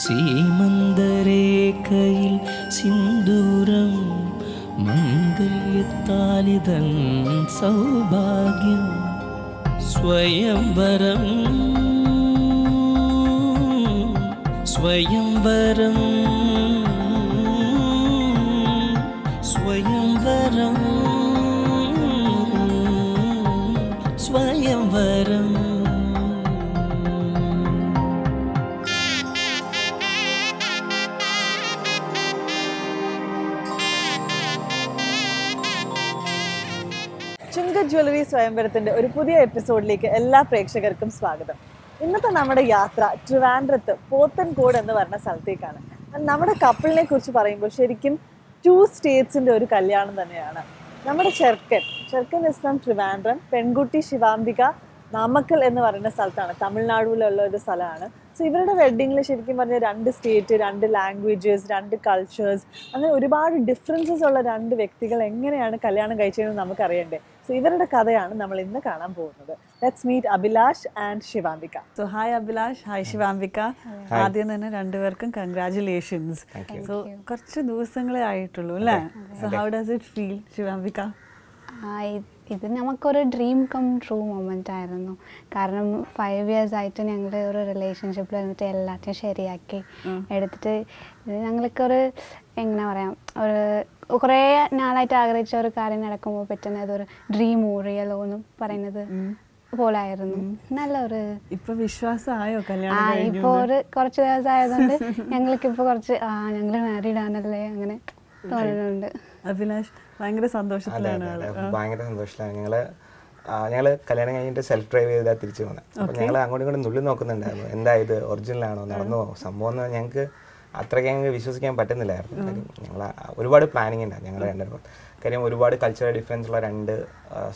സീമന്തരേഖയിൽ സിന്ദൂരം മംഗല്യത്താലിതൻ സൗഭാഗ്യം സ്വയംവരം സ്വയംവരം സ്വയംവരം സ്വയംവരം. ചുങ്ക ജ്വല്ലറി സ്വയംവരത്തിൻ്റെ ഒരു പുതിയ എപ്പിസോഡിലേക്ക് എല്ലാ പ്രേക്ഷകർക്കും സ്വാഗതം. ഇന്നത്തെ നമ്മുടെ യാത്ര ട്രിവാൻഡ്രത്ത് പോത്തൻകോട് എന്ന് പറഞ്ഞ സ്ഥലത്തേക്കാണ്. നമ്മുടെ കപ്പിളിനെ കുറിച്ച് പറയുമ്പോൾ ശരിക്കും 2 സ്റ്റേറ്റ്സിൻ്റെ ഒരു കല്യാണം തന്നെയാണ്. നമ്മുടെ ചെറുക്കൻ ഇസ് ഫ്രം ട്രിവാൻഡ്രം, പെൺകുട്ടി ശിവാംബിക നാമക്കൽ എന്ന് പറയുന്ന സ്ഥലത്താണ്, തമിഴ്നാടുള്ള ഒരു സ്ഥലമാണ്. സോ ഇവരുടെ വെഡ്ഡിങ്ങിൽ ശരിക്കും പറഞ്ഞാൽ 2 സ്റ്റേറ്റ്, 2 ലാംഗ്വേജസ്, 2 കൾച്ചേഴ്സ്, അങ്ങനെ ഒരുപാട് ഡിഫറൻസസ് ഉള്ള 2 വ്യക്തികൾ എങ്ങനെയാണ് കല്യാണം കഴിച്ചതെന്ന് നമുക്കറിയണ്ടേ. സോ ഇവരുടെ കഥയാണ് നമ്മൾ ഇന്ന് കാണാൻ പോകുന്നത്. Let's meet Abhilash and Sivambika. So hi Abhilash, hi Sivambika. ആദ്യം തന്നെ രണ്ടുപേർക്കും കൺഗ്രാറ്റുലേഷൻസ്. സോ കുറച്ച് ദിവസങ്ങളെ ആയിട്ടുള്ളൂ അല്ലേ? So how does it feel Sivambika? ഇത് നമുക്കൊരു ഡ്രീം കം ട്രൂ മൊമെൻ്റ് ആയിരുന്നു. കാരണം 5 years ആയിട്ട് ഞങ്ങൾ ഒരു റിലേഷൻഷിപ്പിൽ വന്നിട്ട് എല്ലാத்தைയും ശരിയാക്കി എടുത്തിട്ട് ഞങ്ങൾക്കൊരു എങ്ങനെ പറയാം, ഒരു കുറേ നാളായിട്ട് ആഗ്രഹിച്ച ഒരു കാര്യം നടക്കുമ്പോൾ പറ്റുന്നത് ഒരു ഡ്രീമോ റിയലോ എന്ന് പറയുന്നത് പോലായിരുന്നു. നല്ലൊരു ഇപ്പൊ വിശ്വാസമായോ കല്യാണം? ഇപ്പോൾ ഒരു കുറച്ച് ദിവസം ആയതുകൊണ്ട് ഞങ്ങൾക്കിപ്പോൾ കുറച്ച് ഞങ്ങൾ മാരീഡ് ആണല്ലേ അങ്ങനെ തോന്നുന്നുണ്ട്. അഭിലാഷ് ഭയങ്കര സന്തോഷത്തിലാണ്. ഭയങ്കര സന്തോഷത്തിലാണ്. ഞങ്ങൾ കല്യാണം കഴിഞ്ഞിട്ട് സെൽഫ് ഡ്രൈവ് ചെയ്താൽ തിരിച്ചു പോകുന്നത്. അപ്പോൾ ഞങ്ങൾ അങ്ങോട്ടും ഇങ്ങോട്ടും നുള്ളി നോക്കുന്നുണ്ടായിരുന്നു, എന്താ ഇത് ഒറിജിനലാണോ, നടന്നോ സംഭവം എന്ന് ഞങ്ങൾക്ക് അത്രയ്ക്ക് ഞങ്ങൾക്ക് വിശ്വസിക്കാൻ പറ്റുന്നില്ലായിരുന്നു. കാര്യം ഞങ്ങൾ ഒരുപാട് പ്ലാനിങ് ഉണ്ടായിരുന്നു ഞങ്ങൾ രണ്ടുപേരും. കാര്യം ഒരുപാട് കൾച്ചറൽ ഡിഫറൻസ് ഉള്ള 2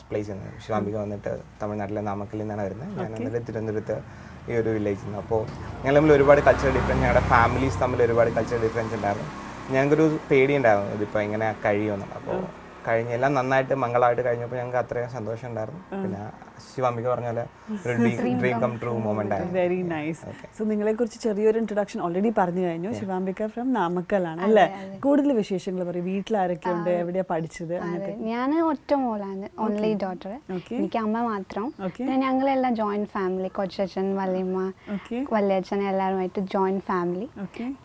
പ്ലേസിൽ നിന്ന്. ശിവാംബിക വന്നിട്ട് തമിഴ്നാട്ടിലെ നാമക്കലിൽ നിന്നാണ് വരുന്നത്, ഞാൻ വന്നിട്ട് തിരുവനന്തപുരത്ത് ഈ ഒരു വില്ലേജിൽ നിന്ന്. അപ്പോൾ ഞങ്ങൾ തമ്മിൽ ഒരുപാട് കൾച്ചറൽ ഡിഫറൻസ്, ഞങ്ങളുടെ ഫാമിലീസ് തമ്മിൽ ഒരുപാട് കൾച്ചറൽ ഡിഫറൻസ് ഉണ്ടായിരുന്നു. ഞങ്ങൾക്കൊരു പേടിയുണ്ടായിരുന്നു ഇതിപ്പോൾ എങ്ങനെ കഴിയുമെന്നുള്ളത്. അപ്പോൾ എല്ലാം നന്നായിട്ട് മംഗളമായിട്ട് കഴിഞ്ഞപ്പോൾ ഞങ്ങൾക്ക് അത്രയും സന്തോഷം ഉണ്ടായിരുന്നു. പിന്നെ ശിവാംബിക പറഞ്ഞ പോലെ ഒരു ഡ്രീം കം ട്രൂ മൊമെന്റ് ആയിരുന്നു. Very nice. സോ നിങ്ങളെ കുറിച്ച് ചെറിയൊരു ഇൻട്രൊഡക്ഷൻ ഓൾറെഡി പറഞ്ഞു കഴിഞ്ഞു. ശിവാംബിക ഫ്രം നാമക്കലാണ് അല്ലേ? കൂടുതൽ വിശേഷങ്ങൾ പറയും. വീട്ടിൽ ആരൊക്കെയുണ്ട്, എവിടെയാ പഠിച്ചത്? ഞാൻ ഒറ്റ മോളാണ്, ഓൺലി ഡോട്ടർ. എനിക്ക് അമ്മ മാത്രം. പിന്നെ ഞങ്ങളെല്ലാം ജോയിന്റ് ഫാമിലി, കൊച്ചച്ഛൻ, വല്യമ്മ, വല്യച്ഛൻ എല്ലാവരുമായിട്ട് ജോയിന്റ് ഫാമിലി.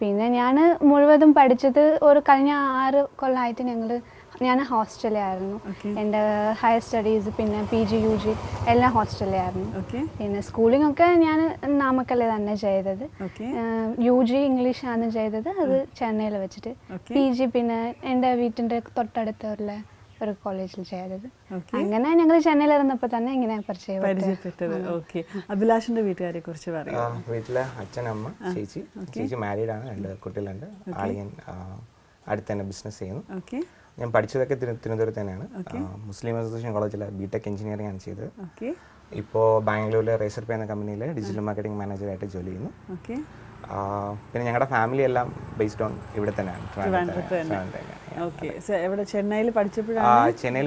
പിന്നെ ഞാൻ മുഴുവതും പഠിച്ചത് ഒരു കഴിഞ്ഞ 6 കൊല്ലമായിട്ട് ഞാൻ ഹോസ്റ്റലിലായിരുന്നു. എൻ്റെ ഹയർ സ്റ്റഡീസ് പിന്നെ PG UG എല്ലാം ഹോസ്റ്റലിലായിരുന്നു. പിന്നെ സ്കൂളിംഗ് ഒക്കെ ഞാൻ നാമക്കല്ലിൽ തന്നെ ചെയ്തത്. UG ഇംഗ്ലീഷാണ് ചെയ്തത്, അത് ചെന്നൈയിൽ വെച്ചിട്ട്. PG പിന്നെ എൻ്റെ വീട്ടിൻ്റെ തൊട്ടടുത്തുള്ള ഒരു കോളേജിൽ ചെയ്തത്. അങ്ങനെ ഞങ്ങൾ ചെന്നൈയിലിരുന്നപ്പോൾ തന്നെ ഇങ്ങനെ പരിചയപ്പെട്ടത്. അഭിലാഷിന്റെ വീട്ടുകാരെ കുറിച്ച് പറയാം. വീട്ടിലെ അച്ഛൻ, അമ്മ, ചേച്ചി മാരീഡാണ്, 2 കുട്ടികളുണ്ട്. ആളിയൻ അടുത്ത് തന്നെ ബിസിനസ് ചെയ്യുന്നു. ഞാൻ പഠിച്ചതൊക്കെ തിരുവനന്തപുരത്ത് തന്നെയാണ്. മുസ്ലിം അസോസിയേഷൻ കോളേജിൽ BTech എഞ്ചിനീയറിംഗ് ആണ് ചെയ്തത്. ഇപ്പോൾ ബാംഗ്ലൂരിലെ റേസർ പേ എന്ന കമ്പനിയിൽ ഡിജിറ്റൽ മാർക്കറ്റിംഗ് മാനേജറായിട്ട് ജോലി ചെയ്യുന്നു. പിന്നെ ഞങ്ങളുടെ ഫാമിലി എല്ലാം ബേസ്ഡ് ഓൺ ഇവിടെ തന്നെയാണ്, ചെന്നൈയിൽ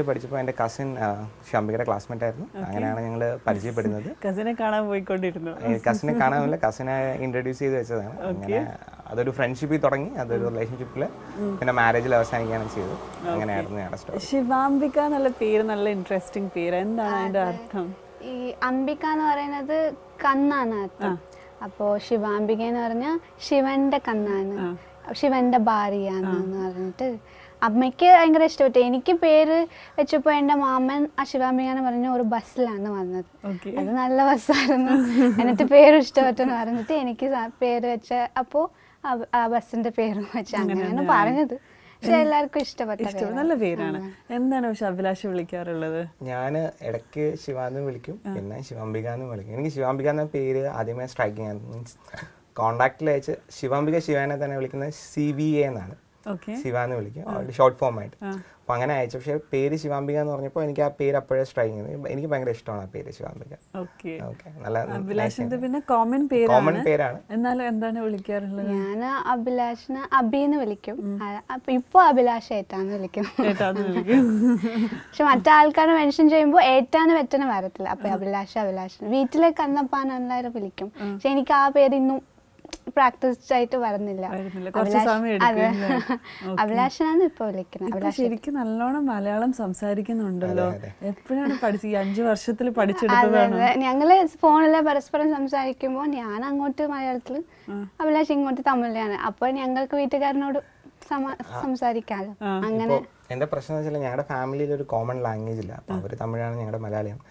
പഠിച്ചപ്പോൾ എൻ്റെ കസിൻ ശിവാംബികയുടെ ക്ലാസ്മേറ്റ് ആയിരുന്നു. അങ്ങനെയാണ് ഞങ്ങൾ പരിചയപ്പെടുന്നത്. കസിനെ കാണാൻ പോയിക്കൊണ്ടിരുന്നു. കസിനെ കാണാനില്ല, കസിനെ ഇൻട്രൊഡ്യൂസ് ചെയ്ത് വെച്ചതാണ്. അങ്ങനെ അതൊരു ഫ്രണ്ട്ഷിപ്പിൽ തുടങ്ങി, അതൊരു റിലേഷൻഷിപ്പിൽ പിന്നെ മാരേജിൽ അവസാനിക്കുകയാണ് ചെയ്തത്. അങ്ങനെയായിരുന്നു ഞങ്ങളുടെ സ്റ്റോറി. ശിവാംബിക എന്നുള്ള പേര് നല്ല ഇൻട്രസ്റ്റിംഗ് പേര്. എന്താണ് അതിന്റെ അർത്ഥം? ഈ അംബിക എന്ന് പറയുന്നത് കണ്ണാണ് അർത്ഥം. അപ്പോൾ ശിവാംബിക എന്ന് പറഞ്ഞാൽ ശിവന്റെ കണ്ണാണ്, ശിവന്റെ ഭാര്യയാണെന്ന് പറഞ്ഞിട്ട് അമ്മയ്ക്ക് ഭയങ്കര ഇഷ്ടപ്പെട്ടു. എനിക്ക് പേര് വെച്ചപ്പോൾ എൻ്റെ മാമൻ ശിവാംബിക എന്ന് പറഞ്ഞ ഒരു ബസ്സിലാണ് വന്നത്. അത് നല്ല ബസ്സായിരുന്നു. എന്നിട്ട് പേര് ഇഷ്ടപ്പെട്ടെന്ന് പറഞ്ഞിട്ട് എനിക്ക് പേര് വെച്ച അപ്പോൾ ആ ബസ്സിന്റെ പേരും വെച്ച് അങ്ങനെയാണ് പറഞ്ഞത്. പക്ഷെ എല്ലാവർക്കും ഇഷ്ടപ്പെട്ട നല്ല പേരാണ്. എന്താണ് പക്ഷെ അഭിലാഷ് വിളിക്കാറുള്ളത്? ഞാൻ ഇടയ്ക്ക് ശിവാന്ന് വിളിക്കും, പിന്നെ ശിവാംബിക എന്ന് വിളിക്കും. എനിക്ക് ശിവാംബിക എന്ന പേര് ആദ്യമേ സ്ട്രൈക്കിംഗ് ആണ്. മീൻസ് കോണ്ടാക്റ്റിൽ അയച്ച് ശിവാംബിക ശിവാനെ തന്നെ വിളിക്കുന്നത് CVA എന്നാണ്, ശിവ എന്ന് വിളിക്കും, ഷോർട്ട് ഫോം ആയിട്ട്. അപ്പോൾ അങ്ങനെ അയച്ചു. പക്ഷേ പേര് ശിവാംബിക എന്ന് പറഞ്ഞപ്പോൾ എനിക്ക് ആ പേര് അപ്പോഴേ സ്ട്രൈക്ക് ചെയ്തു. എനിക്ക് ഭയങ്കര ഇഷ്ടമാണ് ആ പേര് ശിവാംബിക. നല്ല കോമൺ പേരാണ്. എന്നാലും എന്താണ് വിളിക്കാറുള്ളത്? ഞാൻ അഭിലാഷിനെ അബിന്ന് വിളിക്കും. ഇപ്പോൾ അഭിലാഷായിട്ടാണ് വിളിക്കും. പക്ഷെ മറ്റാൾക്കാരെ മെൻഷൻ ചെയ്യുമ്പോൾ ഏറ്റാന്ന് വെറ്റന് വരത്തില്ല. അപ്പോൾ അഭിലാഷ് വീട്ടിലേക്ക് വന്നപ്പോൾ എല്ലാവരും വിളിക്കും. പക്ഷെ എനിക്ക് ആ പേര് ഇന്നും പ്രാക്ടീസ് ആയിട്ട് വരുന്നില്ല. അതെ, അഭിലാഷനാണ് ഇപ്പൊ വിളിക്കുന്നത്. ശരിക്കും നല്ലോണം മലയാളം സംസാരിക്കുന്നുണ്ടല്ലോ. എപ്പോഴാണ് പഠിച്ചത്? ഈ 5 വർഷത്തിൽ പഠിച്ചെടുത്തതാണ്? ഞങ്ങള് ഫോണില് പരസ്പരം സംസാരിക്കുമ്പോൾ ഞാൻ അങ്ങോട്ട് മലയാളത്തില്, അഭിലാഷ് ഇങ്ങോട്ട് തമിഴിലാണ്. അപ്പോൾ ഞങ്ങൾക്ക് വീട്ടുകാരനോട് സംസാരിക്കാലോ. അങ്ങനെ എൻ്റെ പ്രശ്നം എന്ന് വെച്ചാൽ ഞങ്ങളുടെ ഫാമിലിയിൽ ഒരു കോമൺ ലാംഗ്വേജ് ഇല്ല. അപ്പോൾ അവർ തമിഴാണ്, ഞങ്ങളുടെ മലയാളിയാണ്.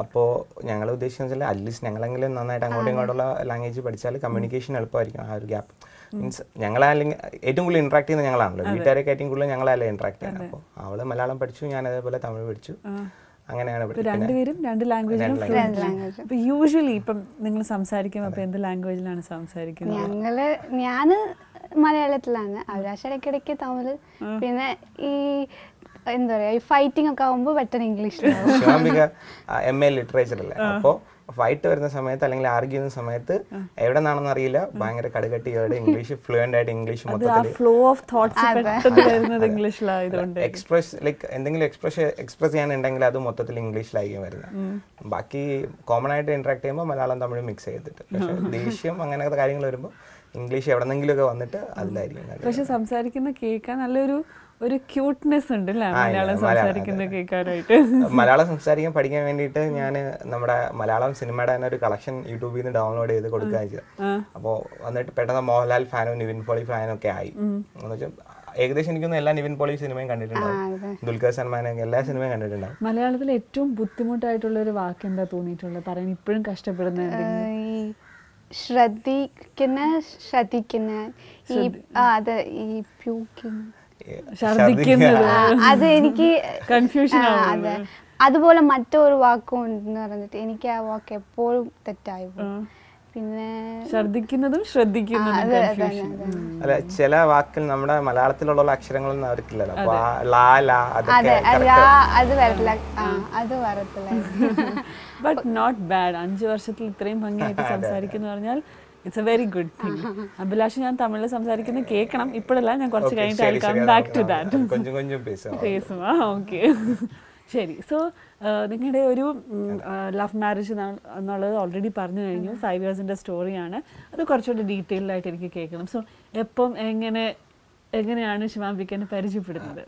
അപ്പോൾ ഞങ്ങൾ ഉദ്ദേശിച്ചെന്ന് വെച്ചാൽ അറ്റ്ലീസ്റ്റ് ഞങ്ങളെങ്കിലും നന്നായിട്ട് അങ്ങോട്ടും ഇങ്ങോട്ടുള്ള ലാംഗ്വേജ് പഠിച്ചാൽ കമ്മ്യൂണിക്കേഷൻ എളുപ്പമായിരിക്കും. ആ ഒരു ഗ്യാപ്പ് മീൻസ് ഞങ്ങളല്ലെങ്കിൽ ഏറ്റവും കൂടുതൽ ഇൻട്രാക്ട് ചെയ്യുന്നത് ഞങ്ങളാണല്ലോ. വീട്ടുകാരൊക്കെ ഏറ്റവും കൂടുതൽ ഞങ്ങളല്ലേ ഇൻട്രാക്ട് ചെയ്യുന്നത്. അപ്പോൾ അവള് മലയാളം പഠിച്ചു, ഞാൻ അതേപോലെ തമിഴ് പഠിച്ചു. അങ്ങനെയാണ് രണ്ടുപേരും 2 ലാംഗ്വേജ്. ഇപ്പൊ യൂഷ്വലി ഇപ്പം നിങ്ങൾ സംസാരിക്കുമ്പോൾ അപ്പൊ എന്ത് ലാംഗ്വേജിലാണ് സംസാരിക്കുന്നത്? ഞാന് മലയാളത്തിലാണ്, അഭിലാഷ് ഇടയ്ക്കിടയ്ക്ക് തമിഴ്. പിന്നെ ഈ എന്താ പറയാ, ഈ ഫൈറ്റിംഗ് ഒക്കെ ആവുമ്പോൾ പെട്ടെന്ന് ഇംഗ്ലീഷിലാണ്. ശിവാംബിക MA ലിറ്ററേച്ചർ അല്ലേ, അപ്പോൾ ഫൈറ്റ് വരുന്ന സമയത്ത് അല്ലെങ്കിൽ ആർഗ്യൂ ചെയ്യുന്ന സമയത്ത് എവിടെ നിന്നാണെന്ന് അറിയില്ല, ഭയങ്കര കടുകട്ടിയോടെ ഇംഗ്ലീഷ് ഫ്ലുവന്റ് ആയിട്ട് ഇംഗ്ലീഷ് എക്സ്പ്രസ് ലൈക്ക് എന്തെങ്കിലും എക്സ്പ്രസ് ചെയ്യാനുണ്ടെങ്കിൽ അത് മൊത്തത്തിൽ ഇംഗ്ലീഷിലായിരിക്കും വരുന്നത്. ബാക്കി കോമൺ ആയിട്ട് ഇന്ററാക്ട് ചെയ്യുമ്പോൾ മലയാളം തമിഴ് മിക്സ് ചെയ്തിട്ട്. പക്ഷേ ദേഷ്യം അങ്ങനത്തെ കാര്യങ്ങൾ വരുമ്പോൾ ഇംഗ്ലീഷ് എവിടെന്നെങ്കിലും ഒക്കെ വന്നിട്ട് അതിലായിരിക്കും. പക്ഷെ സംസാരിക്കുന്ന കേൾക്കാൻ നല്ലൊരു ക്യൂട്ട്നെസ് ഉണ്ട് മലയാളം സംസാരിക്കുന്ന കേൾക്കാനായിട്ട്. മലയാളം സംസാരിക്കാൻ പഠിക്കാൻ വേണ്ടിയിട്ട് ഞാൻ നമ്മുടെ മലയാളം സിനിമയുടെ തന്നെ ഒരു കളക്ഷൻ യൂട്യൂബിൽ നിന്ന് ഡൗൺലോഡ് ചെയ്ത് കൊടുക്കുകയാണ് ചെയ്തത്. അപ്പോൾ വന്നിട്ട് പെട്ടെന്ന് മോഹൻലാൽ ഫാനും നിവിൻ പോളി ഫാനും ഒക്കെ ആയി. എന്ന് വെച്ചാൽ ഏകദേശം എനിക്കൊന്നും എല്ലാ നിവിൻ പോളി സിനിമയും കണ്ടിട്ടുണ്ടാവും, ദുൽഖർ സൽമാനൊക്കെ എല്ലാ സിനിമയും കണ്ടിട്ടുണ്ടാവും. മലയാളത്തിൽ ഏറ്റവും ബുദ്ധിമുട്ടായിട്ടുള്ള ഒരു വാക്ക് എന്താ തോന്നിയിട്ടുള്ളത്? പറയാൻ ഇപ്പോഴും കഷ്ടപ്പെടുന്ന ശ്രദ്ധിക്കുന്ന അത് എനിക്ക് കൺഫ്യൂഷൻ. അതെ, അതുപോലെ മറ്റൊരു വാക്കും ഉണ്ടെന്ന് പറഞ്ഞിട്ട് എനിക്ക് ആ വാക്ക് എപ്പോഴും തെറ്റായി. പിന്നെ ശ്രദ്ധിക്കുന്നതും ശ്രദ്ധിക്കുന്നതും അല്ല, ചില വാക്കിൽ നമ്മുടെ മലയാളത്തിലുള്ള അക്ഷരങ്ങളൊന്നും അവർക്കില്ലല്ലോ. അത് വരത്തില്ല, അത് വരത്തില്ല. But not bad. 5 വർഷത്തിൽ ഇത്രയും ഭംഗിയായിട്ട് സംസാരിക്കുന്നു പറഞ്ഞാൽ it's a very good thing. Abhilash ഞാൻ തമിഴിൽ സംസാരിക്കുന്നത് കേൾക്കണം, ഇപ്പോഴല്ല, ഞാൻ കുറച്ച് കഴിഞ്ഞിട്ട് I come back to that. Okay, ശരി. സോ നിങ്ങളുടെ ഒരു ലവ് മാരേജ് എന്നുള്ളത് ഓൾറെഡി പറഞ്ഞു കഴിഞ്ഞു. 5 ഇയേഴ്സിൻ്റെ സ്റ്റോറിയാണ്. അത് കുറച്ചുകൂടി ഡീറ്റെയിൽഡ് ആയിട്ട് എനിക്ക് കേൾക്കണം. സോ എപ്പം എങ്ങനെയാണ് ശിവാംബികനെ പരിചയപ്പെടുന്നത്?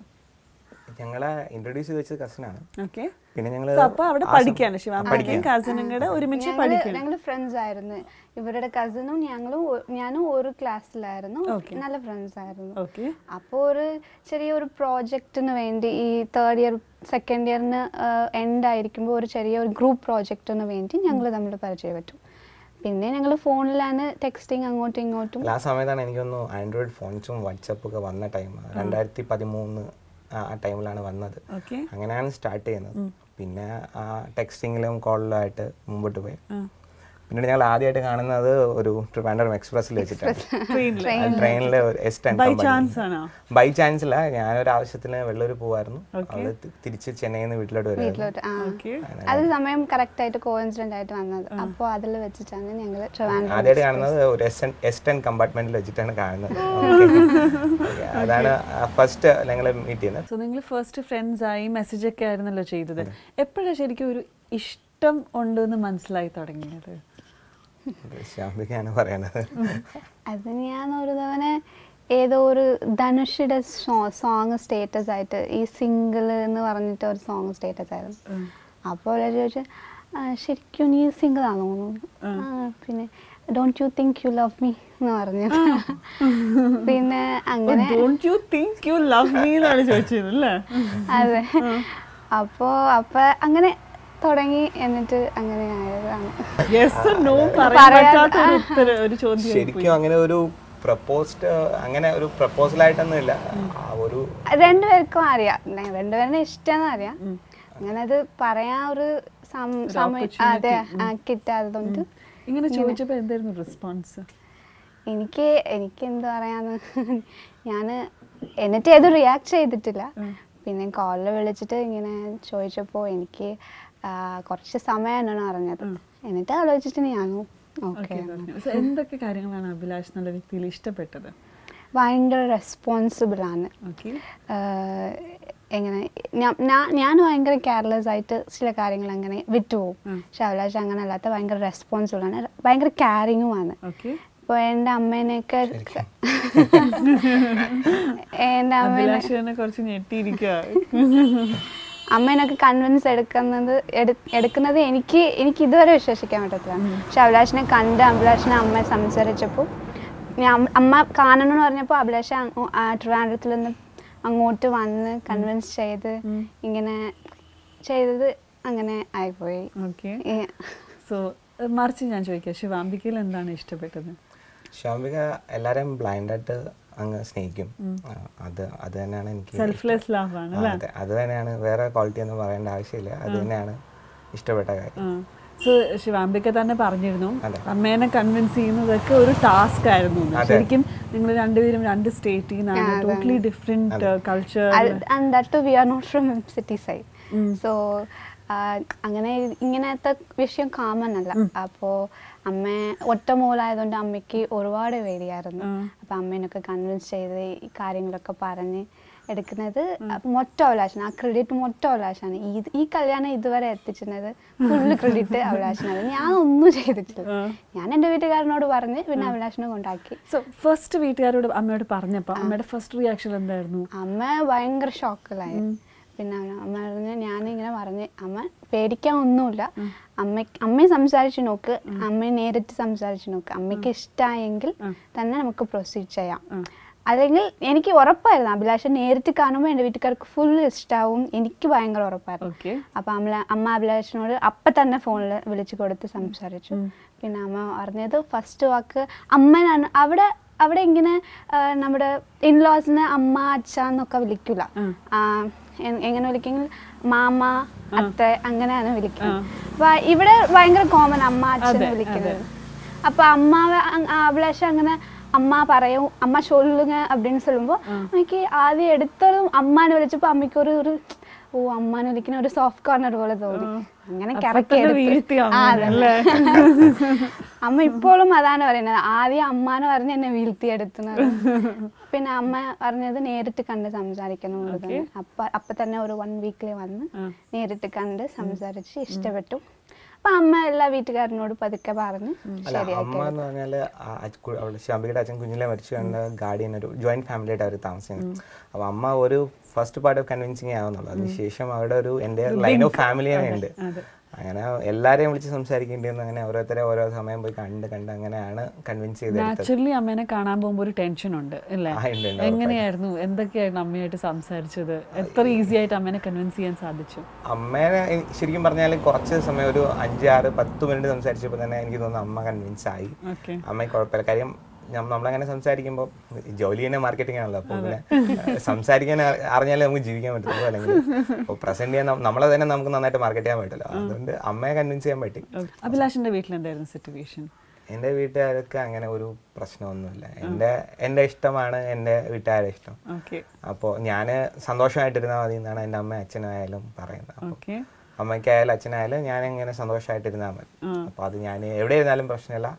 ഞങ്ങളെ ഇൻട്രൊഡ്യൂസ് ചെയ്ത് വെച്ചത് കസിനാണ്. ഓക്കെ, പിന്നെ ഞങ്ങൾ അവിടെ പഠിക്കാണ്. ശിവാംബികയും കസിനും കൂടെ ഒരുമിച്ച് പഠിക്കണം. ഞങ്ങൾ ഫ്രണ്ട്സ് ആയിരുന്നു. ഇവരുടെ കസിനും ഞാനും ഒരു ക്ലാസ്സിലായിരുന്നു, നല്ല ഫ്രണ്ട്സ് ആയിരുന്നു. അപ്പോൾ ഒരു ചെറിയൊരു പ്രോജക്റ്റിന് വേണ്ടി ഈ 3rd ഇയർ 2nd ഇയറിന് എൻഡ് ആയിരിക്കുമ്പോൾ ഒരു ചെറിയൊരു ഗ്രൂപ്പ് പ്രോജക്റ്റിന് വേണ്ടി ഞങ്ങൾ തമ്മിൽ പരിചയപ്പെട്ടു. പിന്നെ ഞങ്ങൾ ഫോണിലാണ് ടെക്സ്റ്റിങ് അങ്ങോട്ടും ഇങ്ങോട്ടും. ആ സമയത്താണ് എനിക്കൊന്ന് ആൻഡ്രോയിഡ് ഫോൺസും വാട്സപ്പ് ഒക്കെ വന്ന ടൈം. 2013 ആ ടൈമിലാണ് വന്നത്. അങ്ങനെയാണ് സ്റ്റാർട്ട് ചെയ്യുന്നത്. പിന്നെ ആ ടെക്സ്റ്റിങ്ങിലും കോളിലും ആയിട്ട് മുമ്പോട്ട് പോയി. പിന്നീട് ഞങ്ങൾ ആദ്യമായിട്ട് കാണുന്നത് ഒരു ട്രിവാൻഡ്രം എക്സ്പ്രസ്സിൽ വെച്ചിട്ടാണ്, ട്രെയിനിൽ. ബൈ ചാൻസ് അല്ല, ഞാനൊരു ആവശ്യത്തിന് വെള്ളൂർ പോവായിരുന്നു. അവള് തിരിച്ച് ചെന്നൈയിൽ നിന്ന് വീട്ടിലോട്ട് വരുമായിരുന്നു. അത് സമയം കറക്റ്റ് ആയിട്ട് കോഇൻസിഡന്റ് ആയിട്ട് വന്നത്. അപ്പോൾ അതിൽ വെച്ചിട്ടാണ് ഞങ്ങൾ ആദ്യമായിട്ട് കാണുന്നത്. ഒരു S10 കമ്പാർട്ട്മെന്റിൽ വെച്ചിട്ടാണ് കാണുന്നത്. അതാണ് ഫസ്റ്റ് ഞങ്ങൾ മീറ്റ് ചെയ്യുന്നത്. സോ നിങ്ങൾ ഫസ്റ്റ് ഫ്രണ്ട്സ് ആയി, മെസ്സേജ് ഒക്കെ ആയിരുന്നല്ലോ ചെയ്തത്. എപ്പോഴാണ് ശരിക്കും ഒരു ഇഷ്ടം ഉണ്ടെന്ന് മനസ്സിലായി തുടങ്ങിയത്? അത് ഞാൻ ഒരു തവണ ഏതോ ഒരു ധനുഷിയുടെ സോങ് സ്റ്റേറ്റസ് ആയിട്ട്, ഈ സിംഗിൾ എന്ന് പറഞ്ഞിട്ട് ഒരു സോങ് സ്റ്റേറ്റസ് ആയിരുന്നു. അപ്പോൾ ചോദിച്ചു, ശരിക്കും നീ സിംഗിൾ ആണോ? പിന്നെ don't you think you love me എന്ന് പറഞ്ഞു. പിന്നെ അങ്ങനെ അതെ, അപ്പോൾ അങ്ങനെ തുടങ്ങി. എന്നിട്ട് അങ്ങനെ ആയതാണ്. ശരിക്കും അങ്ങനെ ഒരു പ്രപ്പോസ്ഡ്, അങ്ങനെ ഒരു പ്രപ്പോസലായിട്ടൊന്നും ഇല്ല. ഒരു രണ്ടുപേർക്കും അറിയാം, രണ്ടുപേരുടെ ഇഷ്ടമെന്ന് അറിയാം. അങ്ങനെ അത് പറയാൻ ഒരു സമയം അതെ കിട്ടാത്തതുകൊണ്ട്. ഇങ്ങനെ ചോദിച്ചപ്പോൾ എന്തായിരുന്നു റെസ്പോൺസ്? എനിക്ക് എന്താ പറയാന്ന്, ഞാൻ എന്നിട്ട് ഏത് റിയാക്ട് ചെയ്തിട്ടില്ല. പിന്നെ കോളിൽ വിളിച്ചിട്ട് ഇങ്ങനെ ചോദിച്ചപ്പോൾ എനിക്ക് കുറച്ച് സമയമാണ് അറിഞ്ഞത്. എന്നിട്ട് ആലോചിച്ചിട്ട് ഞാനും ഓക്കെ. എന്തൊക്കെ കാര്യങ്ങളാണ് അഭിലാഷ് എന്നുള്ള വ്യക്തിയിൽ ഇഷ്ടപ്പെട്ടത്? ഭയങ്കര റെസ്പോൺസിബിളാണ്. എങ്ങനെ ഞാൻ ഭയങ്കര കെയർലെസ് ആയിട്ട് ചില കാര്യങ്ങൾ അങ്ങനെ വിട്ടുപോകും. പക്ഷെ അഭിലാഷ് അങ്ങനെ അല്ലാത്ത ഭയങ്കര റെസ്പോൺസിബിളാണ്, ഭയങ്കര കെയറിങ്ങുമാണ്. അപ്പോൾ എൻ്റെ അമ്മേനെയൊക്കെ എൻ്റെ അഭിലാഷനെ കുറച്ച് ഞെട്ടിയിരിക്കുക. അമ്മേനൊക്കെ കൺവിൻസ് എടുക്കുന്നത് എനിക്ക് ഇതുവരെ വിശ്വസിക്കാൻ പറ്റത്തില്ല. പക്ഷെ അഭിലാഷിനെ കണ്ട് അഭിലാഷിനെ അമ്മ സംസാരിച്ചപ്പോൾ അമ്മ കാണണമെന്ന് പറഞ്ഞപ്പോൾ അഭിലാഷ ട്രിവാൻഡ്രത്തിൽ നിന്ന് അങ്ങോട്ട് വന്ന് കൺവിൻസ് ചെയ്ത് ഇങ്ങനെ ചെയ്തത് അങ്ങനെ ആയിപ്പോയി. ഓക്കെ. സോ മറിച്ച് ഞാൻ ചോദിക്കാം, ശിവാംബികയിൽ എന്താണ് ഇഷ്ടപ്പെട്ടത്? ശിവാംബിക എല്ലാവരെയും ബ്ലൈൻഡായിട്ട് അങ്ങ് സ്നേഹിക്കും. അത് തന്നെയാണ് എനിക്ക് സെൽഫ്ലെസ് ലവ് ആണ്. അതെ, അത് തന്നെയാണ്. വേറെ ക്വാളിറ്റി ഒന്നും പറയേണ്ട ആവശ്യമില്ല. അത് തന്നെയാണ് ഇഷ്ടപ്പെട്ട കാര്യം. സോ ശിവാംബിക തന്നെ പറഞ്ഞിരുന്നു അമ്മേനെ കൺവിൻസ് ചെയ്യുന്നതൊക്കെ ഒരു ടാസ്ക് ആയിരുന്നു. ശരിക്കും നിങ്ങൾ രണ്ടുപേരും രണ്ട് സ്റ്റേറ്റിൽ നിന്നാണ്, totally different culture. And that too we are not from city side. So അങ്ങനെ ഇങ്ങനത്തെ വിഷയം കോമൺ അല്ല. അപ്പോൾ അമ്മ ഒറ്റ മോളായതുകൊണ്ട് അമ്മയ്ക്ക് ഒരുപാട് പേടിയായിരുന്നു. അപ്പം അമ്മേനൊക്കെ കൺവിൻസ് ചെയ്ത് ഈ കാര്യങ്ങളൊക്കെ പറഞ്ഞ് എടുക്കുന്നത് മൊത്തം അഭിലാഷാണ്. ആ ക്രെഡിറ്റ് മൊത്തം അഭിലാഷാണ്. ഈ കല്യാണം ഇതുവരെ എത്തിച്ചിരുന്നത് ഫുള്ള് ക്രെഡിറ്റ് അഭിലാഷനാണ്. ഞാൻ ഒന്നും ചെയ്തിട്ടില്ല. ഞാൻ എൻ്റെ വീട്ടുകാരനോട് പറഞ്ഞ് പിന്നെ അഭിലാഷിനെ കൊണ്ടാക്കി. സോ ഫസ്റ്റ് വീട്ടുകാരോട് അമ്മയോട് പറഞ്ഞപ്പോൾ അമ്മയുടെ ഫസ്റ്റ് റിയാക്ഷൻ എന്തായിരുന്നു? അമ്മ ഭയങ്കര ഷോക്കിലായി. പിന്നെ അമ്മ പറഞ്ഞ് ഞാനിങ്ങനെ പറഞ്ഞ് അമ്മ പേടിക്കാൻ ഒന്നുമില്ല, അമ്മയെ സംസാരിച്ച് നോക്ക്, അമ്മയെ നേരിട്ട് സംസാരിച്ച് നോക്ക്, അമ്മയ്ക്ക് ഇഷ്ടമായെങ്കിൽ തന്നെ നമുക്ക് പ്രൊസീഡ് ചെയ്യാം. അല്ലെങ്കിൽ എനിക്ക് ഉറപ്പായിരുന്നു അഭിലാഷൻ നേരിട്ട് കാണുമ്പോൾ എൻ്റെ വീട്ടുകാർക്ക് ഫുൾ ഇഷ്ടമാവും, എനിക്ക് ഭയങ്കര ഉറപ്പായിരുന്നു. അപ്പം അമ്മ അഭിലാഷിനോട് അപ്പം തന്നെ ഫോണിൽ വിളിച്ച് കൊടുത്ത് സംസാരിച്ചു. പിന്നെ അമ്മ പറഞ്ഞത് ഫസ്റ്റ് വാക്ക് അമ്മനാണ്. അവിടെ ഇങ്ങനെ നമ്മുടെ ഇൻലോസിനെ അമ്മ അച്ഛ എന്നൊക്കെ വിളിക്കില്ല. എങ്ങനെ വിളിക്കെങ്കിൽ മാമ അത്ത അങ്ങനെയാണ് വിളിക്കുന്നത്. അപ്പൊ ഇവിടെ ഭയങ്കര കോമൺ അമ്മ അച്ഛനെ വിളിക്കുന്നത്. അപ്പൊ അഭിലാഷ അങ്ങനെ അമ്മ പറയും, അമ്മ ചൊല്ലുങ്ങ அப்படின்னு சொல்லுമ്പോൾ എനിക്ക് ആദ്യം എടുത്തതും അമ്മാനെ വിളിച്ചപ്പോൾ അമ്മയ്ക്ക് ഒരു അമ്മാനെ വിളിക്കുന്ന ഒരു സോഫ്റ്റ് കോർണർ പോലെ തോന്നി. അങ്ങനെ അമ്മ ഇപ്പോഴും അതാണ് പറയുന്നത്, ആദ്യം അമ്മാനെ പറഞ്ഞ് എന്നെ വീഴ്ത്തിയെടുത്തുന്നത്. പിന്നെ അമ്മ പറഞ്ഞത് നേരിട്ട് കണ്ട് സംസാരിക്കണം. അപ്പൊ തന്നെ ഒരു 1 വീക്കിൽ വന്ന് നേരിട്ട് കണ്ട് സംസാരിച്ച് ഇഷ്ടപ്പെട്ടു. അപ്പൊ അമ്മ എല്ലാ വീട്ടുകാരനോട് പതുക്കെ പറഞ്ഞ് ശരിയാക്കി. അമ്മ എന്ന് പറഞ്ഞാല് ശിവാംബികയുടെ അച്ഛൻ കുഞ്ഞിലെ മരിച്ചു കണ്ട ഗാർഡിയൻ ഒരു ജോയിന്റ് ഫാമിലി ആയിട്ട് അവർ താമസിക്കുന്നത്. അപ്പൊ അമ്മ ഒരു ഫസ്റ്റ് പാർട്ട് ഓഫ് കൺവിൻസിങ് ആവുന്നുള്ളൂ. അതിനുശേഷം അവിടെ ഒരു എൻ്റെ ലൈൻ ഓഫ് ഫാമിലി ഉണ്ട്. അങ്ങനെ എല്ലാരെയും വിളിച്ച് സംസാരിക്കേണ്ടി വന്നു. അങ്ങനെ ഓരോരുത്തരെ ഓരോ സമയം പോയി കണ്ട് അങ്ങനെയാണ് കൺവിൻസ് ചെയ്തത്. നാച്ചുറലി അമ്മേനെ കാണാൻ പോകുമ്പോൾ ഒരു ടെൻഷൻ ഉണ്ട് അല്ലേ? എങ്ങനെയായിരുന്നു, എന്തൊക്കെയായിരുന്നു അമ്മയായിട്ട് സംസാരിച്ചത്? എത്ര ഈസി ആയിട്ട് അമ്മേനെ കൺവിൻസ് ചെയ്യാൻ സാധിച്ചു? അമ്മേനെ ശരിക്കും പറഞ്ഞാൽ കുറച്ച് സമയം ഒരു 5, 6, 10 മിനിറ്റ് സംസാരിച്ചപ്പോൾ തന്നെ എനിക്ക് തോന്നുന്നു അമ്മ കൺവിൻസ് ആയി. അമ്മയ്ക്ക് കുഴപ്പമില്ല. കാര്യം നമ്മളങ്ങനെ സംസാരിക്കുമ്പോൾ ജോലി തന്നെ മാർക്കറ്റിംഗ് ആണല്ലോ. അപ്പോൾ പിന്നെ സംസാരിക്കാൻ അറിഞ്ഞാലേ നമുക്ക് ജീവിക്കാൻ പറ്റുള്ളൂ. അല്ലെങ്കിൽ ഇപ്പോൾ പ്രസന്റ് ചെയ്യാൻ നമ്മളെ തന്നെ നമുക്ക് നന്നായിട്ട് മാർക്കറ്റ് ചെയ്യാൻ പറ്റില്ല. അതുകൊണ്ട് അമ്മയെ കൺവിൻസ് ചെയ്യാൻ പറ്റി. അഭിലാഷിന്റെ വീട്ടിൽ എന്തായിരുന്നു സിറ്റുവേഷൻ? എൻ്റെ വീട്ടുകാർക്ക് അങ്ങനെ ഒരു പ്രശ്നമൊന്നുമില്ല. എൻ്റെ ഇഷ്ടമാണ് എൻ്റെ വീട്ടുകാരുടെ ഇഷ്ടം. അപ്പോൾ ഞാൻ സന്തോഷമായിട്ടിരുന്നാൽ മതി എന്നാണ് എൻ്റെ അമ്മ അച്ഛനായാലും പറയുന്നത്. അപ്പോൾ അമ്മയ്ക്കായാലും അച്ഛനായാലും ഞാൻ എങ്ങനെ സന്തോഷമായിട്ടിരുന്നാൽ മതി. അപ്പോൾ അത് ഞാൻ എവിടെ ഇരുന്നാലും പ്രശ്നമില്ല,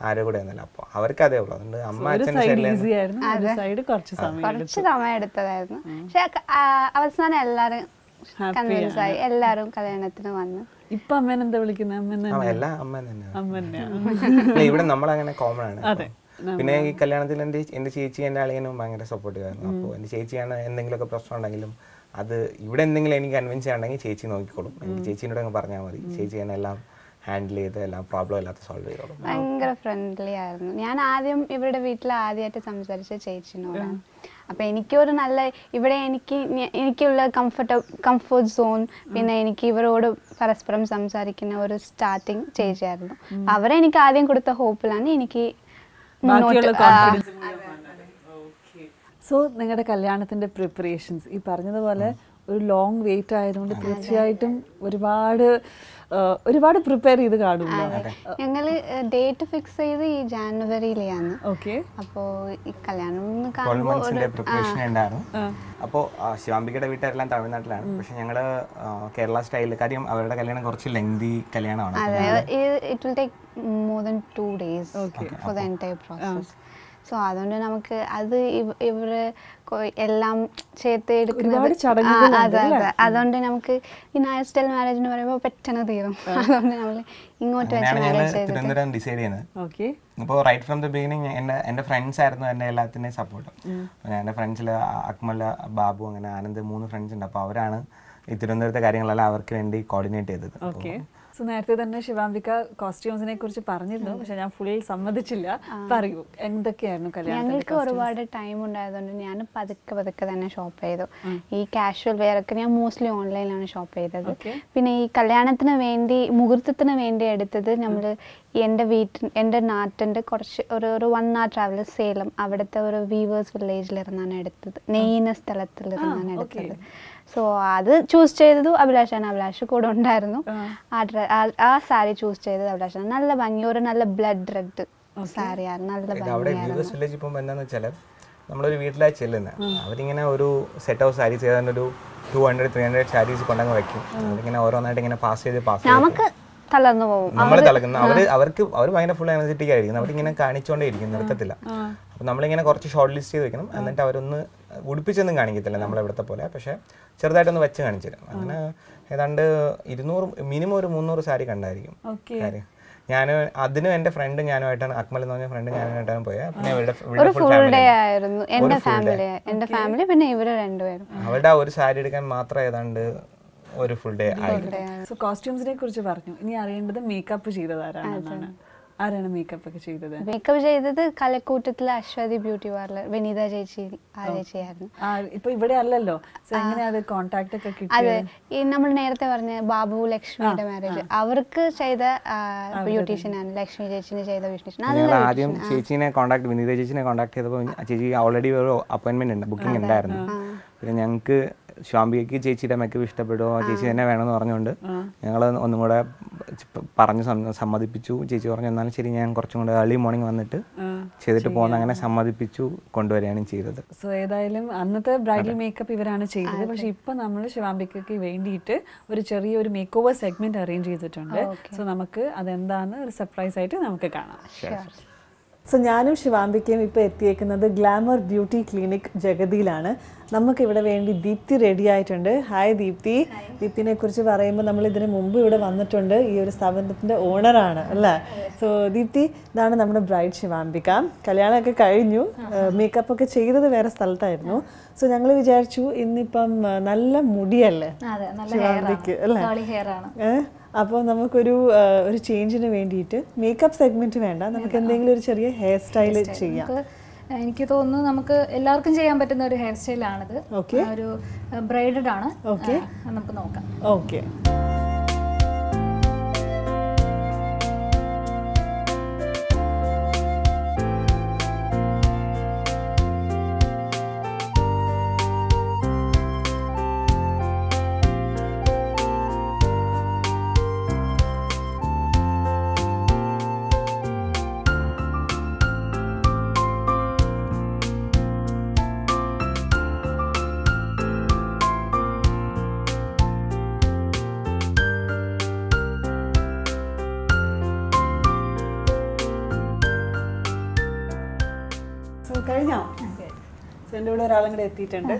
ആരും കൂടെ ഒന്നുമില്ല. അപ്പോൾ അവർക്ക് അതേ ഉള്ളൂ. അതുകൊണ്ട് അമ്മ അച്ഛൻ്റെ കുറച്ച് സമയം എടുത്തതായിരുന്നു. പക്ഷെ അവസാനം എല്ലാരും കൺവിൻസ് ആയി, എല്ലാരും കല്യാണത്തിന് വന്ന്. ഇപ്പൊ അമ്മേനെ എന്താ വിളിക്കുന്നത്? എല്ലാം അമ്മ തന്നെയാണ്. ഇവിടെ നമ്മളങ്ങനെ കോമൺ ആണ്. പിന്നെ ഈ കല്യാണത്തിൽ എൻ്റെ ചേച്ചി എൻ്റെ അളിയനും ഭയങ്കര സപ്പോർട്ടീവ് ആയിരുന്നു. അപ്പോൾ എൻ്റെ ചേച്ചിയാണ് എന്തെങ്കിലുമൊക്കെ പ്രശ്നം ഉണ്ടെങ്കിലും അത് ഇവിടെ എന്തെങ്കിലും എനിക്ക് കൺവിൻസ് ചെയ്യണമെങ്കിൽ ചേച്ചി നോക്കിക്കോളും. എനിക്ക് ചേച്ചീനോട് അങ്ങ് പറഞ്ഞാൽ മതി. ചേച്ചി തന്നെ എല്ലാം ഹാൻഡിൽ ചെയ്ത് എല്ലാം പ്രോബ്ലം ഇല്ലാത്ത സോൾവ് ചെയ്തോളും. ഭയങ്കര ഫ്രണ്ട്ലി ആയിരുന്നു. ഞാൻ ആദ്യം ഇവരുടെ വീട്ടിൽ ആദ്യമായിട്ട് സംസാരിച്ച ചേച്ചിനോടാണ്. അപ്പം എനിക്കൊരു നല്ല ഇവിടെ എനിക്കുള്ള കംഫർട്ട് സോൺ, പിന്നെ എനിക്ക് ഇവരോട് പരസ്പരം സംസാരിക്കുന്ന ഒരു സ്റ്റാർട്ടിങ് ചേച്ചിയായിരുന്നു. അവരെ എനിക്ക് ആദ്യം കൊടുത്ത ഹോപ്പിലാണ് എനിക്ക് മുന്നോട്ട്. സോ നിങ്ങളുടെ കല്യാണത്തിന്റെ പ്രിപ്പറേഷൻസ് ഈ പറഞ്ഞതുപോലെ ഒരു ലോങ് വെയിറ്റ് ആയതുകൊണ്ട് തീർച്ചയായിട്ടും ഒരുപാട് പ്രിപ്പയർ ചെയ്ത് കാണുമല്ലോ. ഞങ്ങൾ ഡേറ്റ് ഫിക്സ് ചെയ്ത് ഈ ജാനുവരിയിലാണ്. അപ്പോൾ ഈ കല്യാണം പ്രിപ്പറേഷൻ ഉണ്ടായിരുന്നു. അപ്പോൾ ശിവാംബികയുടെ വീട്ടുകാരെല്ലാം തമിഴ്നാട്ടിലാണ്. പക്ഷെ ഞങ്ങള് കേരള സ്റ്റൈലിൽ, കാര്യം അവരുടെ കല്യാണം കുറച്ച് ലെങ്തി കല്യാണമാണ്. It will take more than 2 days for the entire process. So അതുകൊണ്ട് നമുക്ക് അത് ഇവര് എല്ലാം ചേർത്ത് എടുക്കുന്നത് അതെ അതെ അതുകൊണ്ട് നമുക്ക് ഈ നായർ സ്റ്റൈൽ മാരേജ് എന്ന് പറയുമ്പോൾ പെട്ടെന്ന് തീരും. അതുകൊണ്ട് നമ്മൾ ഇങ്ങോട്ട് വെച്ച് മാരേജ് തിരുവനന്തപുരം ഡിസൈഡ് ചെയ്യുന്നത്. അപ്പോൾ റൈറ്റ് ഫ്രം ദ ബിഗിനിങ് എൻ്റെ ഫ്രണ്ട്സ് ആയിരുന്നു എൻ്റെ എല്ലാത്തിൻ്റെയും സപ്പോർട്ട്. എൻ്റെ ഫ്രണ്ട്സിൽ അക്മൽ, ബാബു, അങ്ങനെ ആനന്ദ് 3 ഫ്രണ്ട്സ് ഉണ്ട്. അപ്പോൾ അവരാണ് ഈ തിരുവനന്തപുരത്തെ കാര്യങ്ങളെല്ലാം അവർക്ക് വേണ്ടി കോർഡിനേറ്റ് ചെയ്തത്. സോ നേരത്തെ തന്നെ ശിവാംബിക കോസ്റ്റ്യൂംസിനെ കുറിച്ച് പറഞ്ഞിരുന്നു, പക്ഷെ ഞാൻ ഫുൾ സമ്മതിച്ചില്ല. പറയൂ, എന്തൊക്കെയായിരുന്നു കല്യാണം? ഞങ്ങൾക്ക് ഒരുപാട് ടൈം ഉണ്ടായതുകൊണ്ട് ഞാൻ പതുക്കെ തന്നെ ഷോപ്പ് ചെയ്തു. ഈ കാഷ്വൽ വെയർ ഒക്കെ ഞാൻ മോസ്റ്റ്ലി ഓൺലൈനിലാണ് ഷോപ്പ് ചെയ്തത്. പിന്നെ ഈ കല്യാണത്തിന് വേണ്ടി മുഹൂർത്തത്തിന് വേണ്ടി എടുത്തത് നമ്മൾ എൻ്റെ നാട്ടിൻ്റെ കുറച്ച് ഒരു 1 hour ട്രാവൽ സേലം, അവിടുത്തെ ഒരു വീവേഴ്സ് വില്ലേജിലിരുന്നാണ് എടുത്തത്, നെയ്യുന്ന സ്ഥലത്തിലിരുന്നാണ് എടുത്തത്. സോ അത് ചൂസ് ചെയ്തത് അഭിലാഷാണ്. അഭിലാഷ് കൂടെ ഉണ്ടായിരുന്നു. ആ സാരി ചൂസ് ചെയ്തത് അഭിലാഷാണ്. നല്ല ഭംഗി, ഒരു നല്ല ബ്ലഡ് റെഡ് സാരിയാണ്, നല്ല ഭംഗിയാണ്. നമ്മളൊരു വീട്ടിലായി ചെല്ലുന്നത്, അവരിങ്ങനെ ഒരു സെറ്റ് ഓഫ് സാരീസ് ഏതാണ്ട് ഒരു 200-300 സാരീസ് കൊണ്ടങ്ങ് വെക്കും. അവരിങ്ങനെ ഓരോന്നായിട്ട് ഇങ്ങനെ പാസ് ചെയ്ത് നമുക്ക് തളർന്നു പോകും. നമ്മൾ തളർക്കുന്നു. അവർ ഭയങ്കര ഫുൾ എനർജറ്റിക് ആയിരിക്കും. അവരിങ്ങനെ കാണിച്ചോണ്ടേ ഇരിക്കും, നിർത്തത്തില്ല. അപ്പം നമ്മളിങ്ങനെ കുറച്ച് ഷോർട്ട് ലിസ്റ്റ് ചെയ്ത് വെക്കണം. എന്നിട്ട് അവരൊന്ന് ഉടുപ്പിച്ചൊന്നും കാണിക്കത്തില്ല നമ്മളെവിടുത്തെ പോലെ, പക്ഷേ ചെറുതായിട്ടൊന്ന് വെച്ച് കാണിച്ചു തരും. അങ്ങനെ ഏതാണ്ട് 200 മിനിമം ഒരു 300 സാരി കണ്ടായിരിക്കും കാര്യം. ഞാൻ അതിനും എൻ്റെ ഫ്രണ്ട് ഞാനുമായിട്ടാണ്, അക്മൽ എന്ന് പറഞ്ഞ ഫ്രണ്ട് ഞാനുമായിട്ടാണ് പോയത്. പിന്നെ അവരുടെ ആ ഒരു സാരി എടുക്കാൻ മാത്രം ഏതാണ്ട് ഒരു ഫുൾ ഡേ ആയിരുന്നു. സോ കോസ്റ്റ്യൂംസിനെ കുറിച്ച് പറഞ്ഞു. ഇനി അറിയേണ്ടത് മേക്കപ്പ് ചെയ്തത് ആരാണെന്നാണ്. ആരാണ് മേക്കപ്പ് ഒക്കെ ചെയ്തത്? മേക്കപ്പ് ചെയ്തത് കലക്കൂട്ടത്തിലെ അശ്വതി ബ്യൂട്ടി പാർലർ വിനീത ചേച്ചി, ആ ചേച്ചിയായിരുന്നു. ഇപ്പൊ ഇവിടെ അല്ലല്ലോ, എങ്ങനെയാണ് കോൺടാക്ട് ഒക്കെ കിട്ടിയത്? അതെ, ഈ നമ്മൾ നേരത്തെ പറഞ്ഞ ബാബു ലക്ഷ്മിയുടെ മാരേജ്, അവർക്ക് ചെയ്ത ബ്യൂട്ടീഷ്യനാണ്, ലക്ഷ്മി ചേച്ചിനെ ചെയ്ത ബ്യൂട്ടീഷ്യൻ. ആദ്യം ചേച്ചിനെ വിനീത ചേച്ചിനെ കോൺടാക്ട് ചെയ്തപ്പോൾ ചേച്ചി ഓൾറെഡി ഒരു അപ്പോയിന്റ്മെന്റ് ഉണ്ട്, ബുക്കിംഗ് ഉണ്ടായിരുന്നു. പിന്നെ ഞങ്ങൾക്ക് ശാംബികയ്ക്ക് ചേച്ചിയുടെ മേക്കപ്പ് ഇഷ്ടപ്പെടുമോ, ചേച്ചി തന്നെ വേണമെന്ന് പറഞ്ഞുകൊണ്ട് ഞങ്ങൾ ഒന്നും കൂടെ പറഞ്ഞ് സമ്മതിപ്പിച്ചു. ചേച്ചി പറഞ്ഞു എന്നാലും ശരി, ഞാൻ കുറച്ചും കൂടെ ഏർലി മോർണിംഗ് വന്നിട്ട് ചെയ്തിട്ട് പോകുന്ന, അങ്ങനെ സമ്മതിപ്പിച്ചു കൊണ്ടുവരികയാണ് ചെയ്തത്. സോ ഏതായാലും അന്നത്തെ ബ്രൈഡൽ മേക്കപ്പ് ഇവരാണ് ചെയ്തത്. പക്ഷെ ഇപ്പൊ നമ്മൾ ശിവാംബികയ്ക്ക് വേണ്ടിയിട്ട് ഒരു ചെറിയൊരു മേക്ക് ഓവർ സെഗ്മെന്റ് അറേഞ്ച് ചെയ്തിട്ടുണ്ട്. സോ നമുക്ക് അതെന്താന്ന് ഒരു സർപ്രൈസ് ആയിട്ട് നമുക്ക് കാണാം. സോ ഞാനും ശിവാംബിക്കയും ഇപ്പോൾ എത്തിയേക്കുന്നത് ഗ്ലാമർ ബ്യൂട്ടി ക്ലിനിക് ജഗതിയിലാണ്. നമുക്കിവിടെ വേണ്ടി ദീപ്തി റെഡി ആയിട്ടുണ്ട്. ഹായ് ദീപ്തി. ദീപ്തിനെ കുറിച്ച് പറയുമ്പോൾ നമ്മൾ ഇതിന് മുമ്പ് ഇവിടെ വന്നിട്ടുണ്ട്. ഈ ഒരു സ്ഥാപനത്തിൻ്റെ ഓണറാണ് അല്ലേ? സോ ദീപ്തി, ഇതാണ് നമ്മുടെ ബ്രൈഡ് ശിവാംബിക. കല്യാണമൊക്കെ കഴിഞ്ഞു, മേക്കപ്പ് ഒക്കെ ചെയ്തത് വേറെ സ്ഥലത്തായിരുന്നു. സോ ഞങ്ങൾ വിചാരിച്ചു ഇന്നിപ്പം നല്ല മുടിയല്ലേ ശിവാംബിക്ക് അല്ലേ? അപ്പോൾ നമുക്കൊരു ചേഞ്ചിന് വേണ്ടിയിട്ട് മേക്കപ്പ് സെഗ്മെന്റ് വേണ്ട, നമുക്ക് എന്തെങ്കിലും ഒരു ചെറിയ ഹെയർ സ്റ്റൈൽ ചെയ്യാം. എനിക്ക് തോന്നുന്നു നമുക്ക് എല്ലാവർക്കും ചെയ്യാൻ പറ്റുന്ന ഒരു ഹെയർ സ്റ്റൈലാണിത്. ഒരു ബ്രൈഡഡ് ആണ്. നമുക്ക് നോക്കാം. ഓക്കെ. കഴിഞ്ഞോ? എൻ്റെ കൂടെ ഒരാളും കൂടെ എത്തിയിട്ടുണ്ട്,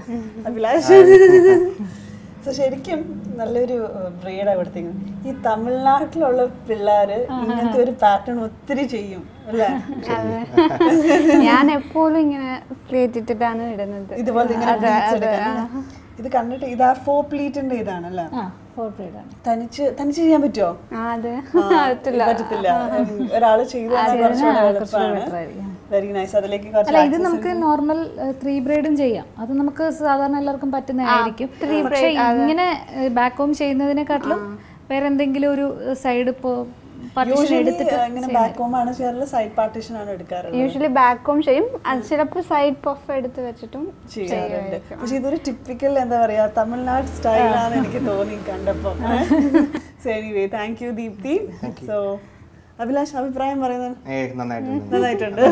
അഭിലാഷ്. സോ ശരിക്കും നല്ലൊരു ബ്രീഡാണ് കൊടുത്തിരിക്കുന്നത്. ഈ തമിഴ്നാട്ടിലുള്ള പിള്ളേര് ഇങ്ങനത്തെ ഒരു പാറ്റേൺ ഒത്തിരി ചെയ്യും അല്ലേ? ഞാൻ എപ്പോഴും ഇങ്ങനെ പ്ലേറ്റിട്ടിട്ടാണ് ഇടുന്നത്. ഇതുപോലെ ഇത് കണ്ടിട്ട് ഇതാ 4 പ്ലീറ്റിന്റെ ഇതാണല്ലേ? തനിച്ച് ചെയ്യാൻ പറ്റുമോ? പറ്റത്തില്ല. ഒരാള് ചെയ്താണ്. Very nice. അതിലേക്ക് ഇത് നമുക്ക് നോർമൽ 3 ബ്രൈഡും ചെയ്യാം. അത് നമുക്ക് സാധാരണ എല്ലാവർക്കും പറ്റുന്നതായിരിക്കും. പക്ഷേ ഇങ്ങനെ ബാക്ക് ഹോം ചെയ്യുന്നതിനെക്കാട്ടിലും വേറെ എന്തെങ്കിലും ഒരു സൈഡ് ഇപ്പോൾ യൂഷ്വലി ബാക്ക് ഹോം ചെയ്യും, ചിലപ്പോൾ സൈഡ് പഫ് എടുത്ത് വെച്ചിട്ടും ചെയ്യാറുണ്ട്. പക്ഷെ ഇതൊരു ടിപ്പിക്കൽ എന്താ പറയാ തമിഴ്നാട് സ്റ്റൈലാണ് എനിക്ക് തോന്നി കണ്ടപ്പോ. Anyway thank you Deepthi. So Abhilash അഭിപ്രായം പറയുന്നത് നന്നായിട്ടുണ്ട്.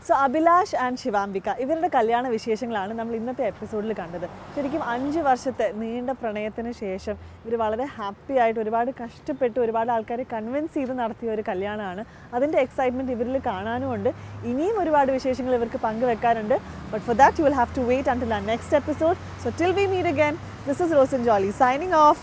സോ അഭിലാഷ് ആൻഡ് ശിവാംബിക ഇവരുടെ കല്യാണ വിശേഷങ്ങളാണ് നമ്മൾ ഇന്നത്തെ എപ്പിസോഡിൽ കണ്ടത്. ശരിക്കും 5 വർഷത്തെ നീണ്ട പ്രണയത്തിന് ശേഷം ഇവർ വളരെ ഹാപ്പി ആയിട്ട് ഒരുപാട് കഷ്ടപ്പെട്ട് ഒരുപാട് ആൾക്കാരെ കൺവിൻസ് ചെയ്ത് നടത്തിയ ഒരു കല്യാണമാണ്. അതിൻ്റെ എക്സൈറ്റ്മെൻറ്റ് ഇവരിൽ കാണാനുമുണ്ട്. ഇനിയും ഒരുപാട് വിശേഷങ്ങൾ ഇവർക്ക് പങ്കുവെക്കാറുണ്ട്. But for that you will have to wait until our next episode. So till we meet again, this is Rosin Jolly signing off.